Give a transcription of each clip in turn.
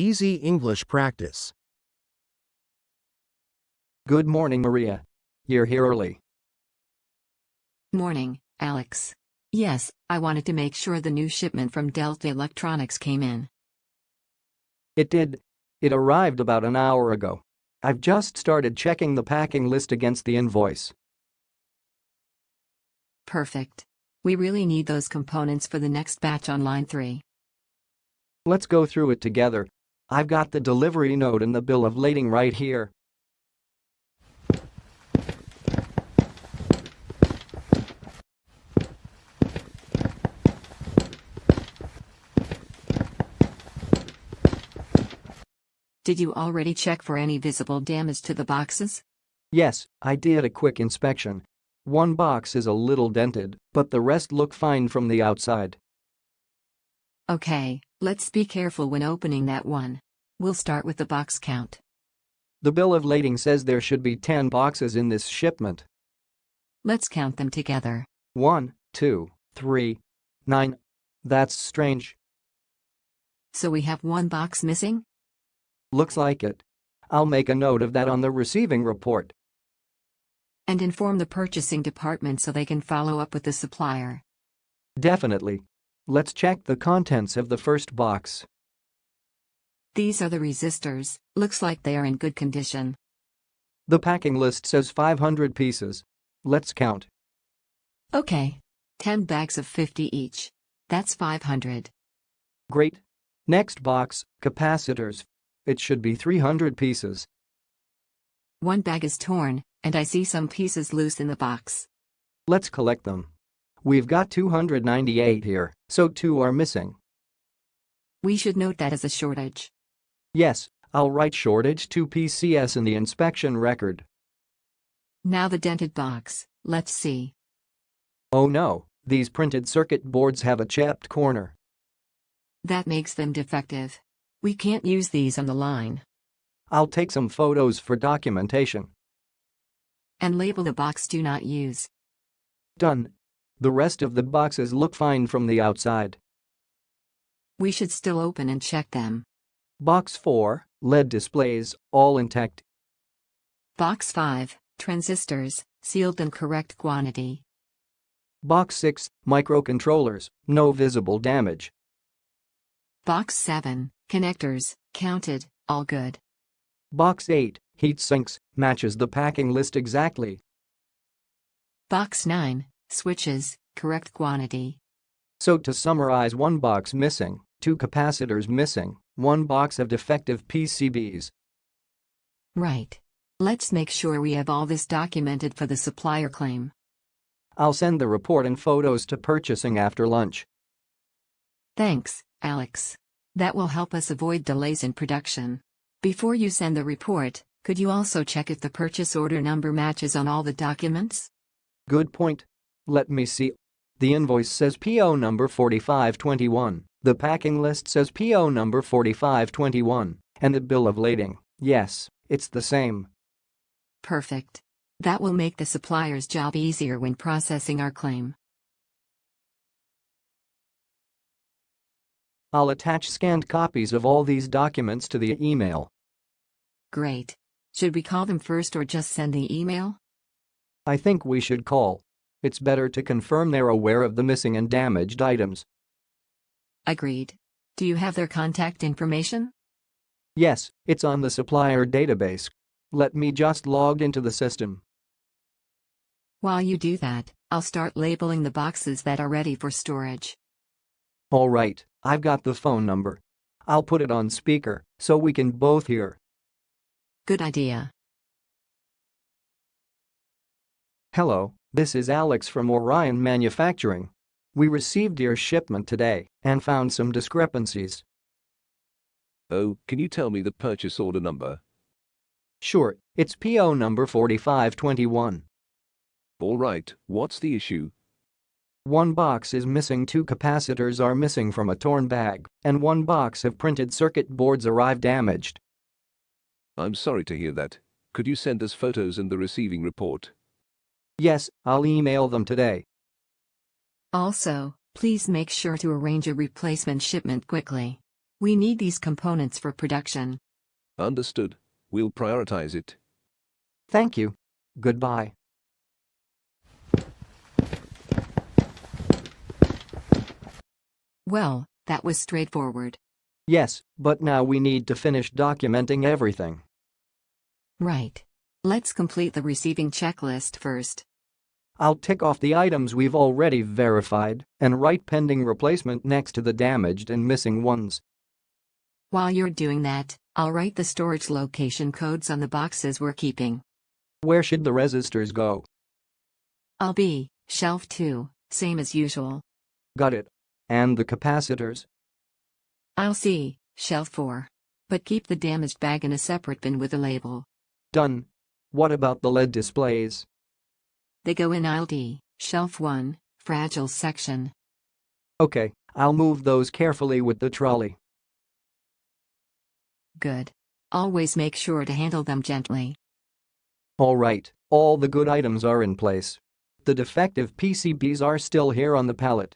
Easy English practice. Good morning, Maria. You're here early. Morning, Alex. Yes, I wanted to make sure the new shipment from Delta Electronics came in. It did. It arrived about an hour ago. I've just started checking the packing list against the invoice. Perfect. We really need those components for the next batch on line 3. Let's go through it together. I've got the delivery note and the bill of lading right here. Did you already check for any visible damage to the boxes? Yes, I did a quick inspection. One box is a little dented, but the rest look fine from the outside. Okay, let's be careful when opening that one. We'll start with the box count. The bill of lading says there should be 10 boxes in this shipment. Let's count them together. 1, 2, 3, 9. That's strange. So we have one box missing? Looks like it. I'll make a note of that on the receiving report. And inform the purchasing department so they can follow up with the supplier. Definitely. Let's check the contents of the first box. These are the resistors, looks like they are in good condition. The packing list says 500 pieces. Let's count. Okay. 10 bags of 50 each. That's 500. Great. Next box, capacitors. It should be 300 pieces. One bag is torn, and I see some pieces loose in the box. Let's collect them. We've got 298 here, so 2 are missing. We should note that as a shortage. Yes, I'll write shortage 2 PCS in the inspection record. Now the dented box, let's see. Oh no, these printed circuit boards have a chapped corner. That makes them defective. We can't use these on the line. I'll take some photos for documentation. And label the box do not use. Done. The rest of the boxes look fine from the outside. We should still open and check them. Box 4, LED displays, all intact. Box 5, transistors, sealed in correct quantity. Box 6, microcontrollers, no visible damage. Box 7, connectors, counted, all good. Box 8, heat sinks, matches the packing list exactly. Box 9, switches, correct quantity. So to summarize, 1 box missing, 2 capacitors missing, 1 box of defective PCBs. Right. Let's make sure we have all this documented for the supplier claim. I'll send the report and photos to purchasing after lunch. Thanks, Alex. That will help us avoid delays in production. Before you send the report, could you also check if the purchase order number matches on all the documents? Good point. Let me see. The invoice says PO number 4521, the packing list says PO number 4521, and the bill of lading, yes, it's the same. Perfect. That will make the supplier's job easier when processing our claim. I'll attach scanned copies of all these documents to the email. Great. Should we call them first or just send the email? I think we should call. It's better to confirm they're aware of the missing and damaged items. Agreed. Do you have their contact information? Yes, it's on the supplier database. Let me just log into the system. While you do that, I'll start labeling the boxes that are ready for storage. All right, I've got the phone number. I'll put it on speaker so we can both hear. Good idea. Hello, this is Alex from Orion Manufacturing. We received your shipment today and found some discrepancies. Oh, can you tell me the purchase order number? Sure, it's PO number 4521. All right, what's the issue? 1 box is missing, 2 capacitors are missing from a torn bag, and 1 box of printed circuit boards arrived damaged. I'm sorry to hear that. Could you send us photos and the receiving report? Yes, I'll email them today. Also, please make sure to arrange a replacement shipment quickly. We need these components for production. Understood. We'll prioritize it. Thank you. Goodbye. Well, that was straightforward. Yes, but now we need to finish documenting everything. Right. Let's complete the receiving checklist first. I'll tick off the items we've already verified and write pending replacement next to the damaged and missing ones. While you're doing that, I'll write the storage location codes on the boxes we're keeping. Where should the resistors go? I'll be shelf 2, same as usual. Got it. And the capacitors? I'll see shelf 4. But keep the damaged bag in a separate bin with a label. Done. What about the LED displays? They go in aisle D, shelf 1, fragile section. Okay, I'll move those carefully with the trolley. Good. Always make sure to handle them gently. All right, all the good items are in place. The defective PCBs are still here on the pallet.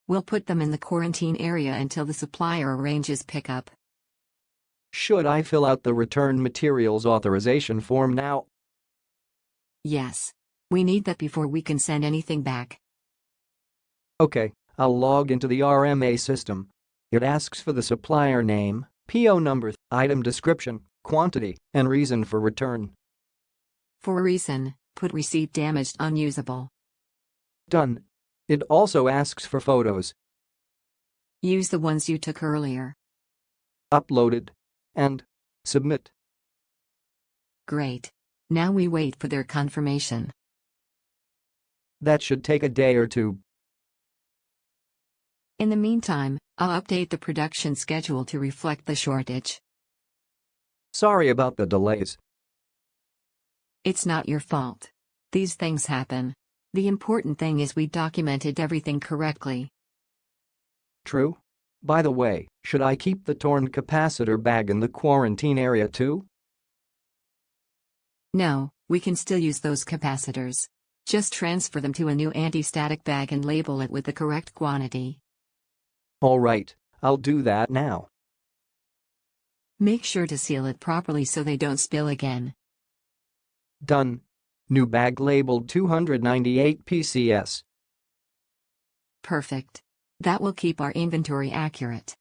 We'll put them in the quarantine area until the supplier arranges pickup. Should I fill out the return materials authorization form now? Yes. We need that before we can send anything back. Okay, I'll log into the RMA system. It asks for the supplier name, PO number, item description, quantity, and reason for return. For a reason, put receipt damaged unusable. Done. It also asks for photos. Use the ones you took earlier. Uploaded. And submit. Great. Now we wait for their confirmation. That should take a day or two. In the meantime, I'll update the production schedule to reflect the shortage. Sorry about the delays. It's not your fault. These things happen. The important thing is we documented everything correctly. True. By the way, should I keep the torn capacitor bag in the quarantine area too? No, we can still use those capacitors. Just transfer them to a new anti-static bag and label it with the correct quantity. All right, I'll do that now. Make sure to seal it properly so they don't spill again. Done. New bag labeled 298 PCS. Perfect. That will keep our inventory accurate.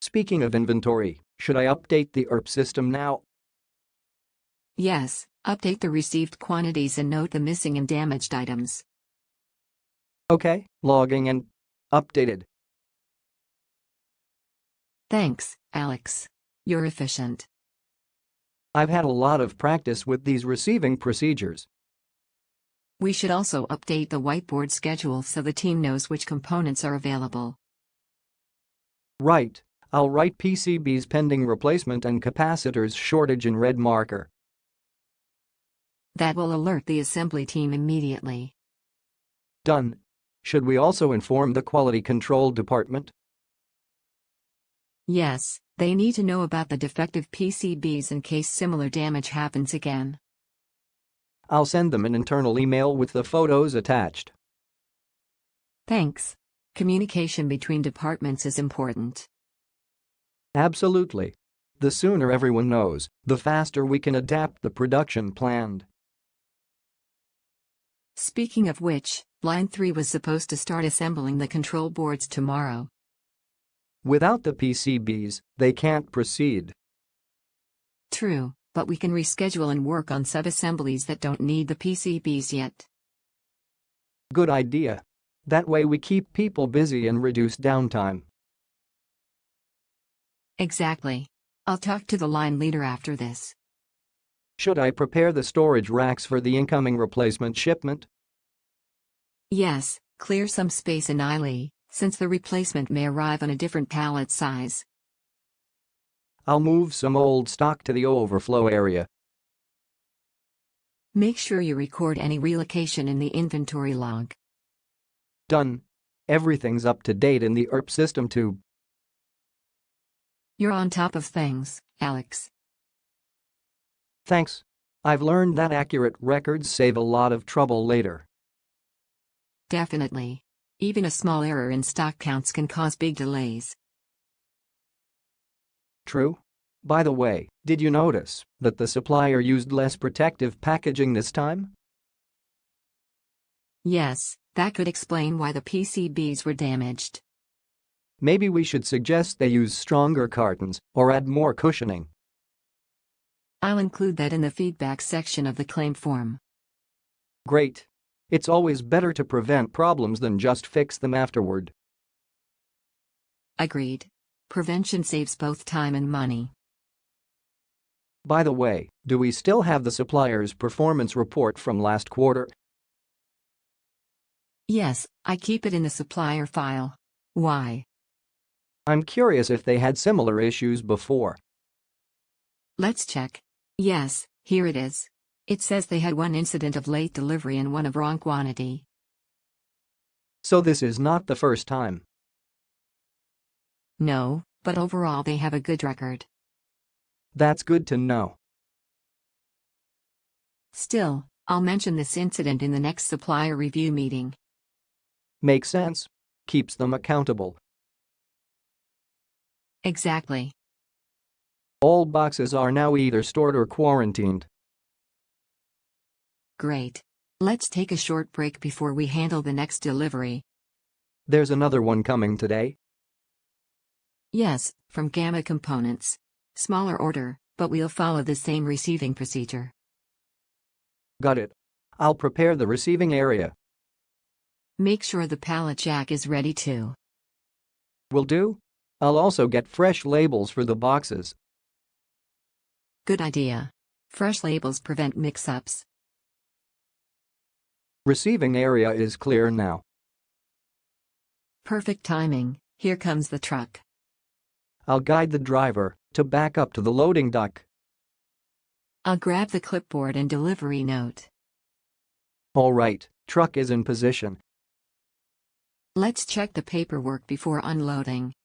Speaking of inventory, should I update the ERP system now? Yes, update the received quantities and note the missing and damaged items. Okay, logging and updated. Thanks, Alex. You're efficient. I've had a lot of practice with these receiving procedures. We should also update the whiteboard schedule so the team knows which components are available. Right, I'll write PCBs pending replacement and capacitors shortage in red marker. That will alert the assembly team immediately. Done. Should we also inform the quality control department? Yes, they need to know about the defective PCBs in case similar damage happens again. I'll send them an internal email with the photos attached. Thanks. Communication between departments is important. Absolutely. The sooner everyone knows, the faster we can adapt the production plan. Speaking of which, Line 3 was supposed to start assembling the control boards tomorrow. Without the PCBs, they can't proceed. True, but we can reschedule and work on sub-assemblies that don't need the PCBs yet. Good idea. That way we keep people busy and reduce downtime. Exactly. I'll talk to the line leader after this. Should I prepare the storage racks for the incoming replacement shipment? Yes, clear some space in aisle, since the replacement may arrive on a different pallet size. I'll move some old stock to the overflow area. Make sure you record any relocation in the inventory log. Done. Everything's up to date in the ERP system too. You're on top of things, Alex. Thanks. I've learned that accurate records save a lot of trouble later. Definitely. Even a small error in stock counts can cause big delays. True. By the way, did you notice that the supplier used less protective packaging this time? Yes, that could explain why the PCBs were damaged. Maybe we should suggest they use stronger cartons or add more cushioning. I'll include that in the feedback section of the claim form. Great. It's always better to prevent problems than just fix them afterward. Agreed. Prevention saves both time and money. By the way, do we still have the supplier's performance report from last quarter? Yes, I keep it in the supplier file. Why? I'm curious if they had similar issues before. Let's check. Yes, here it is. It says they had one incident of late delivery and one of wrong quantity. So this is not the first time. No, but overall they have a good record. That's good to know. Still, I'll mention this incident in the next supplier review meeting. Makes sense. Keeps them accountable. Exactly. All boxes are now either stored or quarantined. Great. Let's take a short break before we handle the next delivery. There's another one coming today. Yes, from Gamma Components. Smaller order, but we'll follow the same receiving procedure. Got it. I'll prepare the receiving area. Make sure the pallet jack is ready too. Will do. I'll also get fresh labels for the boxes. Good idea. Fresh labels prevent mix-ups. Receiving area is clear now. Perfect timing, here comes the truck. I'll guide the driver to back up to the loading dock. I'll grab the clipboard and delivery note. All right, truck is in position. Let's check the paperwork before unloading.